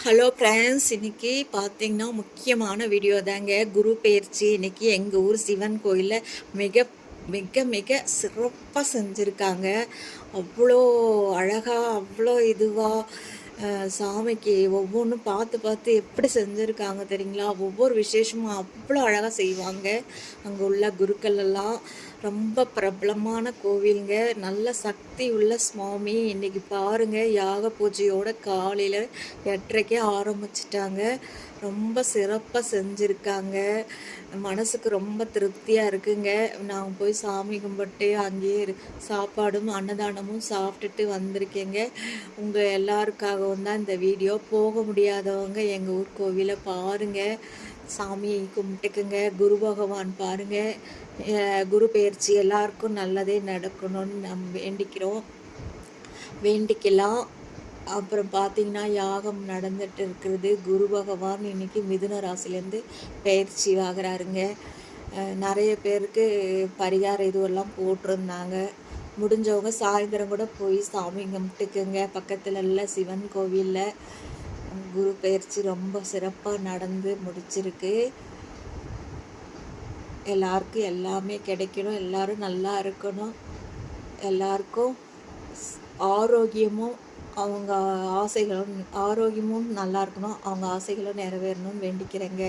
Hello friends, இன்றைக்கி பார்த்திங்கன்னா முக்கியமான வீடியோ தாங்க. குரு பெயர்ச்சி இன்றைக்கி எங்கள் ஊர் சிவன் கோயிலில் மிக மிக மிக சிறப்பாக செஞ்சுருக்காங்க. அவ்வளோ அழகாக, அவ்வளோ இதுவாக சாமிக்கு ஒவ்வொன்றும் பார்த்து பார்த்து எப்படி செஞ்சுருக்காங்க தெரியுங்களா? ஒவ்வொரு விசேஷமும் அவ்வளோ அழகாக செய்வாங்க. அங்கே உள்ள குருக்கள் எல்லாம் ரொம்ப பிரபலமான கோவிலுங்க. நல்ல சக்தி உள்ள சுவாமி. இன்றைக்கி பாருங்கள், யாக பூஜையோட காலையில் 8:30க்கே ஆரம்பிச்சிட்டாங்க. ரொம்ப சிறப்பாக செஞ்சுருக்காங்க. மனசுக்கு ரொம்ப திருப்தியாக இருக்குங்க. நான் போய் சாமி கும்பிட்டு அங்கேயே சாப்பாடும் அன்னதானமும் சாப்பிட்டுட்டு வந்திருக்கேங்க. உங்கள் எல்லாருக்காகவும் தான் இந்த வீடியோ. போக முடியாதவங்க எங்கள் ஊர் கோவிலை பாருங்கள், சாமியை கும்பிட்டுக்குங்க. குரு பகவான் பாருங்கள், குரு பெயர்ச்சி எல்லாருக்கும் நல்லதே நடக்கணும்னு வேண்டிக்கலாம். அப்புறம் பார்த்திங்கன்னா யாகம் நடந்துட்டு இருக்கிறது. குரு பகவான் இன்றைக்கி மிதுன ராசிலேருந்து பயிற்சி ஆகிறாருங்க. நிறைய பேருக்கு பரிகார இதுவெல்லாம் போட்டிருந்தாங்க. முடிஞ்சவங்க சாயந்தரம் கூட போய் சாமி கும்பிட்டுக்குங்க. பக்கத்தில் உள்ள சிவன் கோவிலில் குரு பயிற்சி ரொம்ப சிறப்பாக நடந்து முடிச்சிருக்கு. எல்லாருக்கும் எல்லாமே கிடைக்கணும், எல்லோரும் நல்லா இருக்கணும், எல்லாருக்கும் ஆரோக்கியமும் அவங்க ஆசைகளும் நல்லா இருக்கணும், அவங்க ஆசைகளும் நிறைவேறணும்னு வேண்டிக்கிறேங்க.